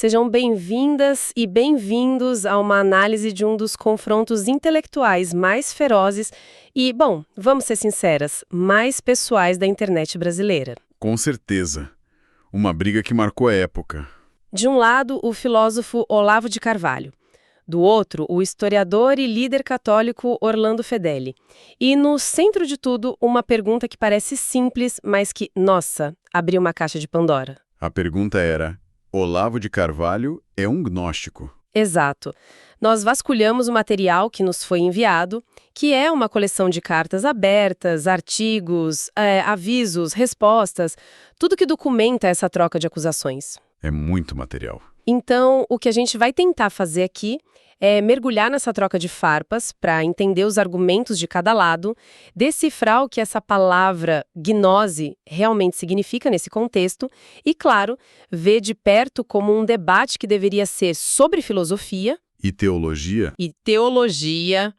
Sejam bem-vindas e bem-vindos a uma análise de um dos confrontos intelectuais mais ferozes e, bom, vamos ser sinceras, mais pessoais da internet brasileira. Com certeza. Uma briga que marcou a época. De um lado, o filósofo Olavo de Carvalho. Do outro, o historiador e líder católico Orlando Fedeli. E no centro de tudo, uma pergunta que parece simples, mas que, nossa, abriu uma caixa de Pandora. A pergunta era: Olavo de Carvalho é um gnóstico? Exato. Nós vasculhamos o material que nos foi enviado, que é uma coleção de cartas abertas, artigos, avisos, respostas, tudo que documenta essa troca de acusações. É muito material. Então, o que a gente vai tentar fazer aqui é mergulhar nessa troca de farpas para entender os argumentos de cada lado, decifrar o que essa palavra gnose realmente significa nesse contexto e, claro, ver de perto como um debate que deveria ser sobre filosofia. E teologia? E teologia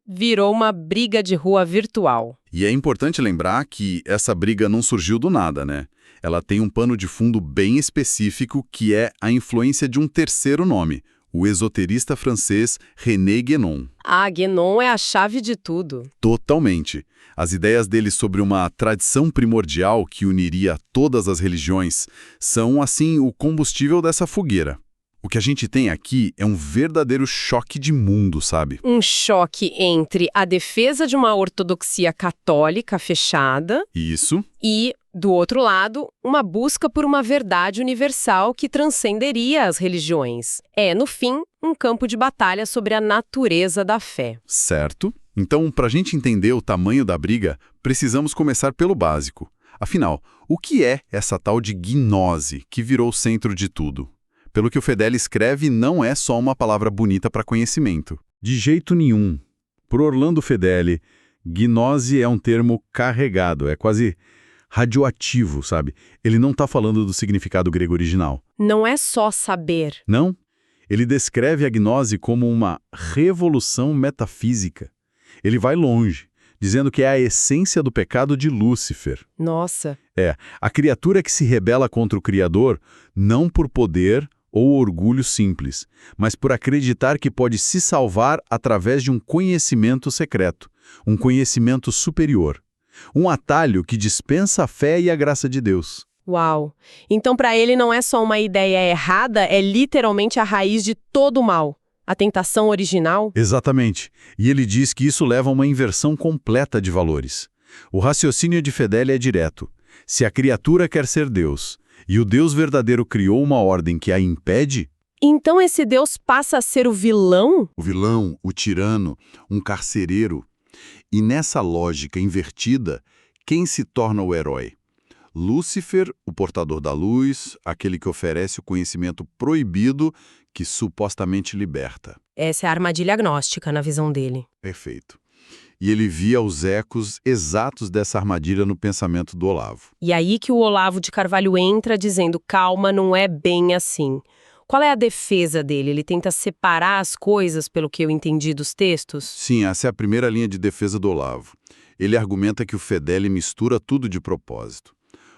virou uma briga de rua virtual. E é importante lembrar que essa briga não surgiu do nada, né? Ela tem um pano de fundo bem específico, que é a influência de um terceiro nome, o esoterista francês René Guénon. Ah, Guénon é a chave de tudo. Totalmente. As ideias dele sobre uma tradição primordial que uniria todas as religiões são, assim, o combustível dessa fogueira. O que a gente tem aqui é um verdadeiro choque de mundo, sabe? Um choque entre a defesa de uma ortodoxia católica fechada Isso. e, do outro lado, uma busca por uma verdade universal que transcenderia as religiões. É, no fim, um campo de batalha sobre a natureza da fé. Certo. Então, para a gente entender o tamanho da briga, precisamos começar pelo básico. Afinal, o que é essa tal de gnose que virou o centro de tudo? Pelo que o Fedeli escreve, não é só uma palavra bonita para conhecimento. De jeito nenhum. Por Orlando Fedeli, gnose é um termo carregado, é quase radioativo, sabe? Ele não está falando do significado grego original. Não é só saber. Não. Ele descreve a gnose como uma revolução metafísica. Ele vai longe, dizendo que é a essência do pecado de Lúcifer. Nossa. É, a criatura que se rebela contra o Criador, não por poder ou orgulho simples, mas por acreditar que pode se salvar através de um conhecimento secreto, um conhecimento superior. Um atalho que dispensa a fé e a graça de Deus. Uau! Então, para ele, não é só uma ideia errada, é literalmente a raiz de todo o mal. A tentação original? Exatamente. E ele diz que isso leva a uma inversão completa de valores. O raciocínio de Fedeli é direto. Se a criatura quer ser Deus, e o Deus verdadeiro criou uma ordem que a impede... Então esse Deus passa a ser o vilão? O vilão, o tirano, um carcereiro. E nessa lógica invertida, quem se torna o herói? Lúcifer, o portador da luz, aquele que oferece o conhecimento proibido que supostamente liberta. Essa é a armadilha gnóstica na visão dele. Perfeito. E ele via os ecos exatos dessa armadilha no pensamento do Olavo. E aí que o Olavo de Carvalho entra dizendo, calma, não é bem assim. Qual é a defesa dele? Ele tenta separar as coisas, pelo que eu entendi dos textos? Sim, essa é a primeira linha de defesa do Olavo. Ele argumenta que o Fedeli mistura tudo de propósito.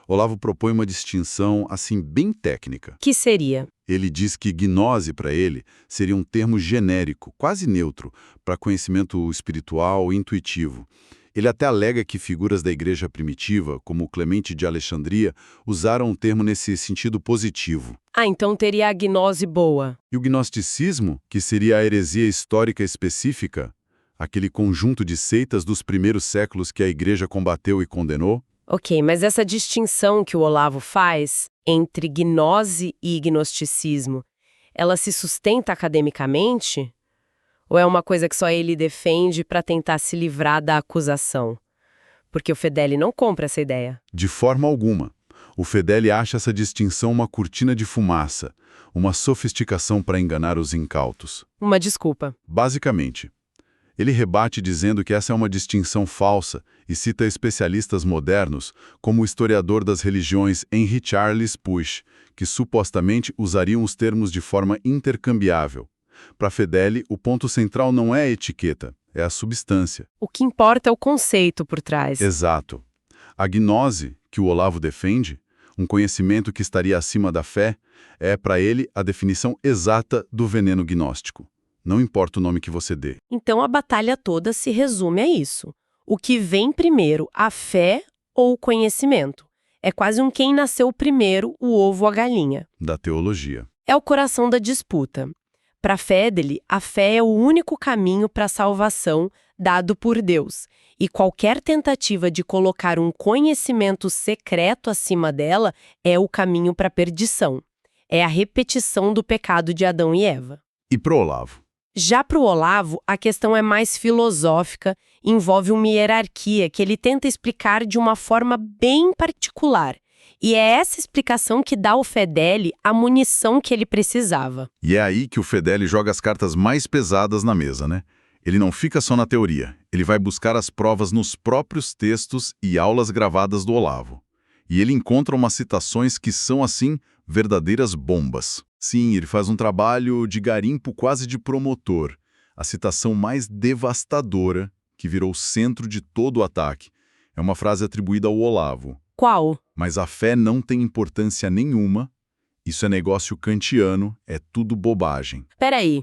Olavo propõe uma distinção, assim, bem técnica. Que seria? Ele diz que gnose, para ele, seria um termo genérico, quase neutro, para conhecimento espiritual e intuitivo. Ele até alega que figuras da igreja primitiva, como Clemente de Alexandria, usaram o termo nesse sentido positivo. Ah, então teria a gnose boa. E o gnosticismo, que seria a heresia histórica específica, aquele conjunto de seitas dos primeiros séculos que a igreja combateu e condenou? Ok, mas essa distinção que o Olavo faz entre gnose e gnosticismo, ela se sustenta academicamente? Ou é uma coisa que só ele defende para tentar se livrar da acusação? Porque o Fedeli não compra essa ideia. De forma alguma. O Fedeli acha essa distinção uma cortina de fumaça, uma sofisticação para enganar os incautos. Uma desculpa. Basicamente. Ele rebate dizendo que essa é uma distinção falsa e cita especialistas modernos, como o historiador das religiões Henry Charles Pusch, que supostamente usariam os termos de forma intercambiável. Para Fedeli, o ponto central não é a etiqueta, é a substância. O que importa é o conceito por trás. Exato. A gnose, que o Olavo defende, um conhecimento que estaria acima da fé, é, para ele, a definição exata do veneno gnóstico. Não importa o nome que você dê. Então a batalha toda se resume a isso. O que vem primeiro, a fé ou o conhecimento? É quase um quem nasceu primeiro, o ovo ou a galinha. Da teologia. É o coração da disputa. Para Fedeli, a fé é o único caminho para a salvação dado por Deus. E qualquer tentativa de colocar um conhecimento secreto acima dela é o caminho para a perdição. É a repetição do pecado de Adão e Eva. E pro Olavo? Já para o Olavo, a questão é mais filosófica, envolve uma hierarquia que ele tenta explicar de uma forma bem particular. E é essa explicação que dá ao Fedeli a munição que ele precisava. E é aí que o Fedeli joga as cartas mais pesadas na mesa, né? Ele não fica só na teoria, ele vai buscar as provas nos próprios textos e aulas gravadas do Olavo. E ele encontra umas citações que são, assim, verdadeiras bombas. Sim, ele faz um trabalho de garimpo quase de promotor. A citação mais devastadora, que virou o centro de todo o ataque, é uma frase atribuída ao Olavo. Qual? Mas a fé não tem importância nenhuma, isso é negócio kantiano, é tudo bobagem. Peraí,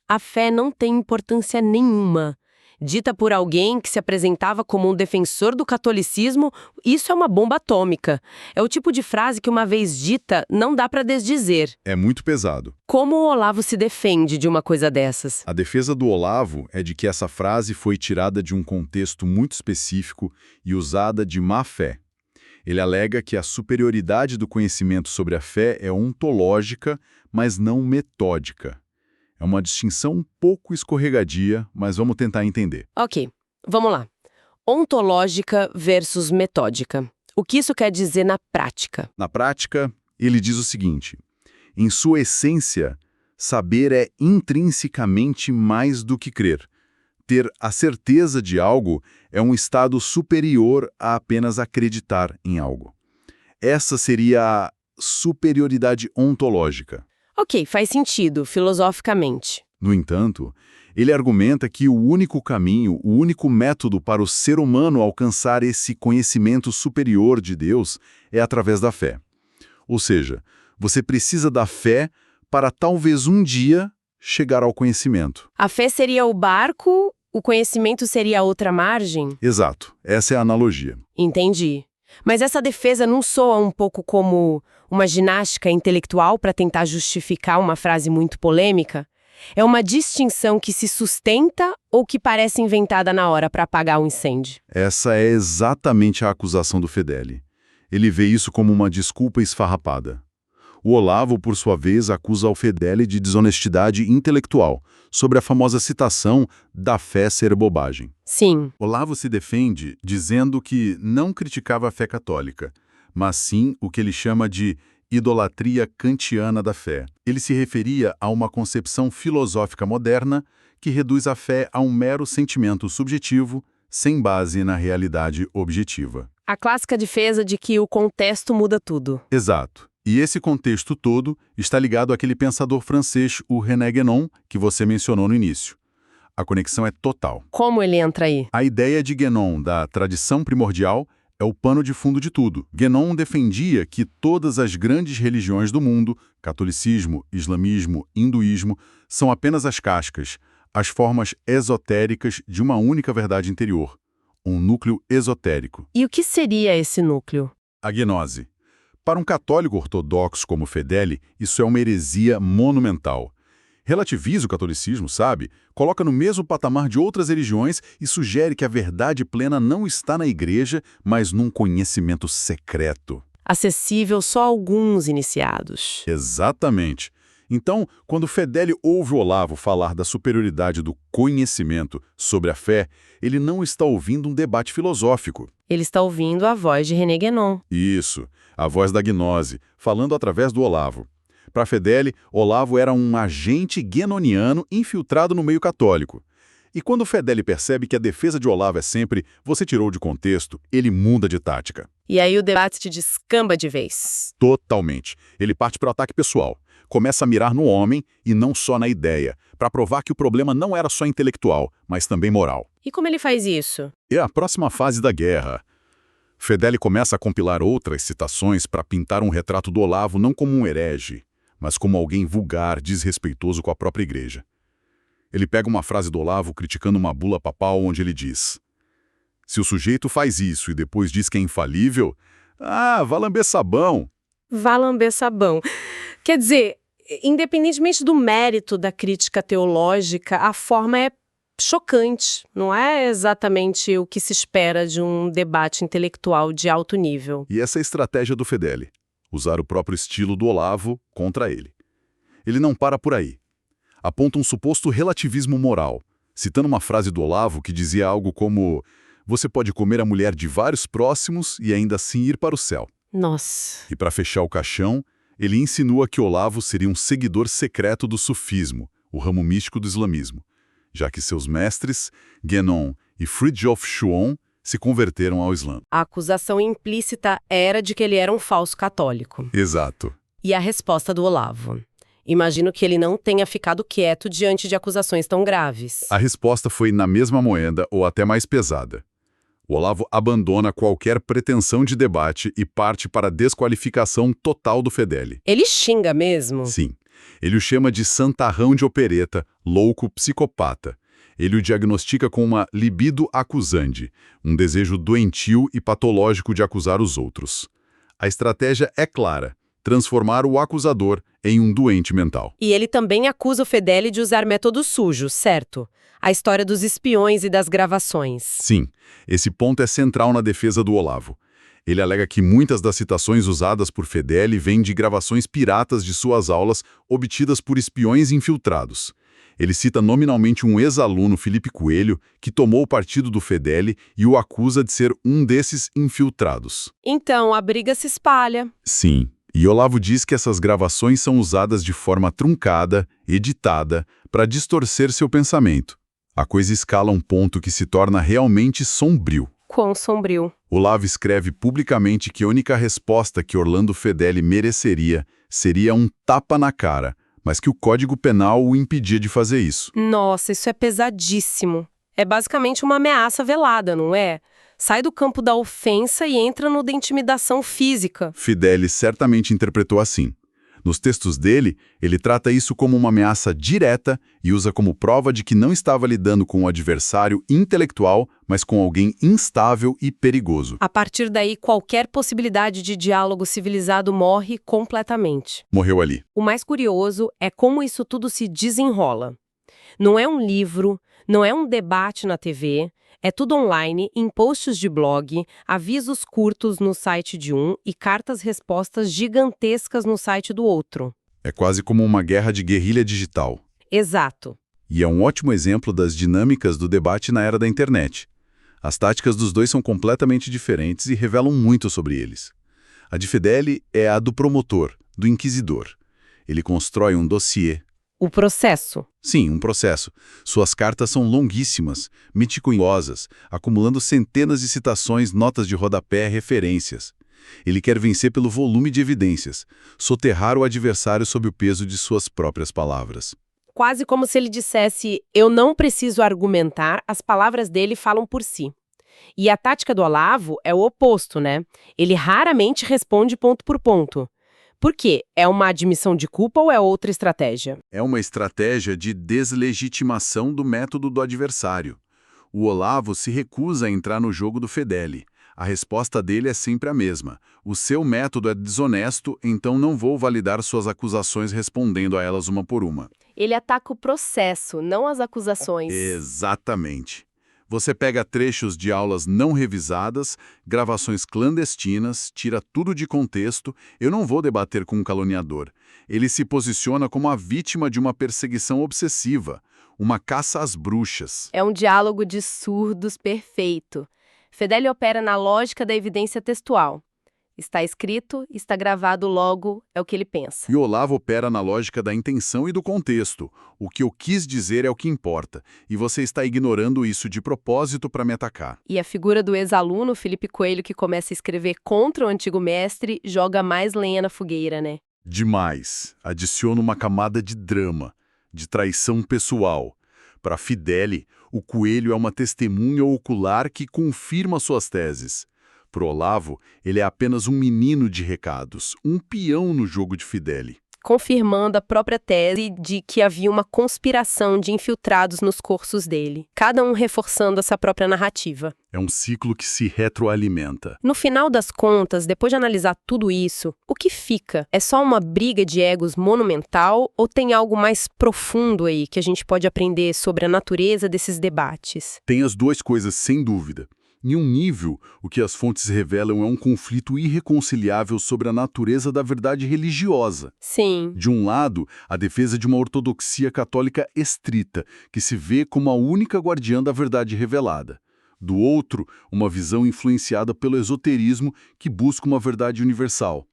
a fé não tem importância nenhuma. Dita por alguém que se apresentava como um defensor do catolicismo, isso é uma bomba atômica. É o tipo de frase que, uma vez dita, não dá para desdizer. É muito pesado. Como o Olavo se defende de uma coisa dessas? A defesa do Olavo é de que essa frase foi tirada de um contexto muito específico e usada de má fé. Ele alega que a superioridade do conhecimento sobre a fé é ontológica, mas não metódica. É uma distinção um pouco escorregadia, mas vamos tentar entender. Ok, vamos lá. Ontológica versus metódica. O que isso quer dizer na prática? Na prática, ele diz o seguinte: em sua essência, saber é intrinsecamente mais do que crer. Ter a certeza de algo é um estado superior a apenas acreditar em algo. Essa seria a superioridade ontológica. Ok, faz sentido, filosoficamente. No entanto, ele argumenta que o único caminho, o único método para o ser humano alcançar esse conhecimento superior de Deus é através da fé. Ou seja, você precisa da fé para talvez um dia chegar ao conhecimento. A fé seria o barco, o conhecimento seria a outra margem? Exato, essa é a analogia. Entendi. Mas essa defesa não soa um pouco como uma ginástica intelectual para tentar justificar uma frase muito polêmica? É uma distinção que se sustenta ou que parece inventada na hora para apagar o incêndio? Essa é exatamente a acusação do Fedeli. Ele vê isso como uma desculpa esfarrapada. O Olavo, por sua vez, acusa o Fedeli de desonestidade intelectual, sobre a famosa citação da fé ser bobagem. Sim. Olavo se defende dizendo que não criticava a fé católica, mas sim o que ele chama de idolatria kantiana da fé. Ele se referia a uma concepção filosófica moderna que reduz a fé a um mero sentimento subjetivo, sem base na realidade objetiva. A clássica defesa de que o contexto muda tudo. Exato. E esse contexto todo está ligado àquele pensador francês, o René Guénon, que você mencionou no início. A conexão é total. Como ele entra aí? A ideia de Guénon da tradição primordial é o pano de fundo de tudo. Guénon defendia que todas as grandes religiões do mundo, catolicismo, islamismo, hinduísmo, são apenas as cascas, as formas esotéricas de uma única verdade interior, um núcleo esotérico. E o que seria esse núcleo? A gnose. Para um católico ortodoxo como Fedeli, isso é uma heresia monumental. Relativiza o catolicismo, sabe? Coloca no mesmo patamar de outras religiões e sugere que a verdade plena não está na igreja, mas num conhecimento secreto. Acessível só a alguns iniciados. Exatamente. Então, quando Fedeli ouve Olavo falar da superioridade do conhecimento sobre a fé, ele não está ouvindo um debate filosófico. Ele está ouvindo a voz de René Guénon. Isso, a voz da gnose, falando através do Olavo. Para Fedeli, Olavo era um agente guénoniano infiltrado no meio católico. E quando Fedeli percebe que a defesa de Olavo é sempre "você tirou de contexto", ele muda de tática. E aí o debate te descamba de vez. Totalmente. Ele parte para o ataque pessoal. Começa a mirar no homem e não só na ideia, para provar que o problema não era só intelectual, mas também moral. E como ele faz isso? É a próxima fase da guerra. Fedele começa a compilar outras citações para pintar um retrato do Olavo não como um herege, mas como alguém vulgar, desrespeitoso com a própria igreja. Ele pega uma frase do Olavo criticando uma bula papal onde ele diz: se o sujeito faz isso e depois diz que é infalível, vá lamber sabão. Vá lamber sabão. Quer dizer, independentemente do mérito da crítica teológica, a forma é chocante. Não é exatamente o que se espera de um debate intelectual de alto nível. E essa é a estratégia do Fedele, usar o próprio estilo do Olavo contra ele. Ele não para por aí. Aponta um suposto relativismo moral, citando uma frase do Olavo que dizia algo como: você pode comer a mulher de vários próximos e ainda assim ir para o céu. Nossa. E para fechar o caixão, ele insinua que Olavo seria um seguidor secreto do sufismo, o ramo místico do islamismo, já que seus mestres, Guénon e Fridtjof Schuon, se converteram ao Islã. A acusação implícita era de que ele era um falso católico. Exato. E a resposta do Olavo? Imagino que ele não tenha ficado quieto diante de acusações tão graves. A resposta foi na mesma moeda ou até mais pesada. O Olavo abandona qualquer pretensão de debate e parte para a desqualificação total do Fedele. Ele xinga mesmo? Sim. Ele o chama de santarrão de opereta, louco, psicopata. Ele o diagnostica com uma libido acusandi, um desejo doentio e patológico de acusar os outros. A estratégia é clara: transformar o acusador em um doente mental. E ele também acusa o Fedele de usar métodos sujos, certo? A história dos espiões e das gravações. Sim, esse ponto é central na defesa do Olavo. Ele alega que muitas das citações usadas por Fedele vêm de gravações piratas de suas aulas obtidas por espiões infiltrados. Ele cita nominalmente um ex-aluno, Felipe Coelho, que tomou o partido do Fedele e o acusa de ser um desses infiltrados. Então, a briga se espalha. Sim, e Olavo diz que essas gravações são usadas de forma truncada, editada, para distorcer seu pensamento. A coisa escala a um ponto que se torna realmente sombrio. Quão sombrio. Olavo escreve publicamente que a única resposta que Orlando Fedele mereceria seria um tapa na cara, mas que o Código Penal o impedia de fazer isso. Nossa, isso é pesadíssimo. É basicamente uma ameaça velada, não é? Sai do campo da ofensa e entra no da intimidação física. Fedele certamente interpretou assim. Nos textos dele, ele trata isso como uma ameaça direta e usa como prova de que não estava lidando com um adversário intelectual, mas com alguém instável e perigoso. A partir daí, qualquer possibilidade de diálogo civilizado morre completamente. Morreu ali. O mais curioso é como isso tudo se desenrola. Não é um livro, não é um debate na TV, é tudo online, em posts de blog, avisos curtos no site de um e cartas-respostas gigantescas no site do outro. É quase como uma guerra de guerrilha digital. Exato. E é um ótimo exemplo das dinâmicas do debate na era da internet. As táticas dos dois são completamente diferentes e revelam muito sobre eles. A de Fedele é a do promotor, do inquisidor. Ele constrói um dossiê. O processo. Sim, um processo. Suas cartas são longuíssimas, meticulosas, acumulando centenas de citações, notas de rodapé, referências. Ele quer vencer pelo volume de evidências, soterrar o adversário sob o peso de suas próprias palavras. Quase como se ele dissesse: eu não preciso argumentar, as palavras dele falam por si. E a tática do Olavo é o oposto, né? Ele raramente responde ponto por ponto. Por quê? É uma admissão de culpa ou é outra estratégia? É uma estratégia de deslegitimação do método do adversário. O Olavo se recusa a entrar no jogo do Fedele. A resposta dele é sempre a mesma. O seu método é desonesto, então não vou validar suas acusações respondendo a elas uma por uma. Ele ataca o processo, não as acusações. Exatamente. Você pega trechos de aulas não revisadas, gravações clandestinas, tira tudo de contexto. Eu não vou debater com um caluniador. Ele se posiciona como a vítima de uma perseguição obsessiva, uma caça às bruxas. É um diálogo de surdos perfeito. Fedele opera na lógica da evidência textual. Está escrito, está gravado, logo é o que ele pensa. E Olavo opera na lógica da intenção e do contexto. O que eu quis dizer é o que importa, e você está ignorando isso de propósito para me atacar. E a figura do ex-aluno, Felipe Coelho, que começa a escrever contra o antigo mestre, joga mais lenha na fogueira, né? Demais. Adiciona uma camada de drama, de traição pessoal. Para Fedele, o Coelho é uma testemunha ocular que confirma suas teses. Pro Olavo, ele é apenas um menino de recados, um peão no jogo de Fideli. Confirmando a própria tese de que havia uma conspiração de infiltrados nos cursos dele, cada um reforçando essa própria narrativa. É um ciclo que se retroalimenta. No final das contas, depois de analisar tudo isso, o que fica? É só uma briga de egos monumental ou tem algo mais profundo aí que a gente pode aprender sobre a natureza desses debates? Tem as duas coisas, sem dúvida. Em um nível, o que as fontes revelam é um conflito irreconciliável sobre a natureza da verdade religiosa. Sim. De um lado, a defesa de uma ortodoxia católica estrita, que se vê como a única guardiã da verdade revelada. Do outro, uma visão influenciada pelo esoterismo que busca uma verdade universal.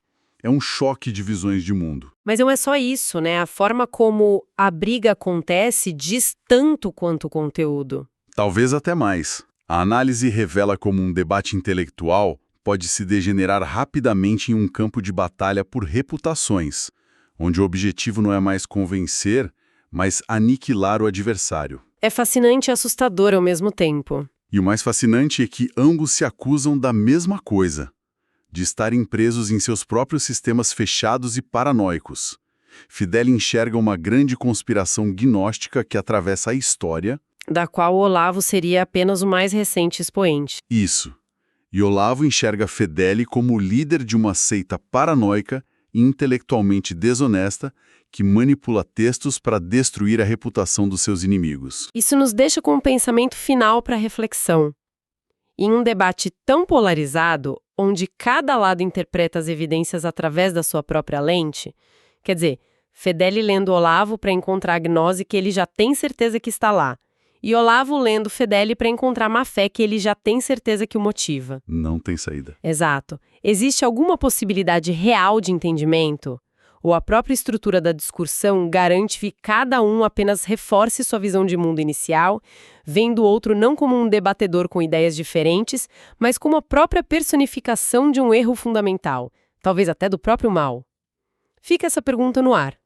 É um choque de visões de mundo. Mas não é só isso, né? A forma como a briga acontece diz tanto quanto o conteúdo. Talvez até mais. A análise revela como um debate intelectual pode se degenerar rapidamente em um campo de batalha por reputações, onde o objetivo não é mais convencer, mas aniquilar o adversário. É fascinante e assustador ao mesmo tempo. E o mais fascinante é que ambos se acusam da mesma coisa, de estarem presos em seus próprios sistemas fechados e paranoicos. Fideli enxerga uma grande conspiração gnóstica que atravessa a história, Da qual o Olavo seria apenas o mais recente expoente. Isso. E Olavo enxerga Fideli como o líder de uma seita paranoica e intelectualmente desonesta que manipula textos para destruir a reputação dos seus inimigos. Isso nos deixa com um pensamento final para reflexão. Em um debate tão polarizado, onde cada lado interpreta as evidências através da sua própria lente, quer dizer, Fideli lendo Olavo para encontrar a gnose que ele já tem certeza que está lá, e Olavo lendo Fideli para encontrar má fé que ele já tem certeza que o motiva. Não tem saída. Exato. Existe alguma possibilidade real de entendimento? Ou a própria estrutura da discussão garante que cada um apenas reforce sua visão de mundo inicial, vendo o outro não como um debatedor com ideias diferentes, mas como a própria personificação de um erro fundamental, talvez até do próprio mal? Fica essa pergunta no ar.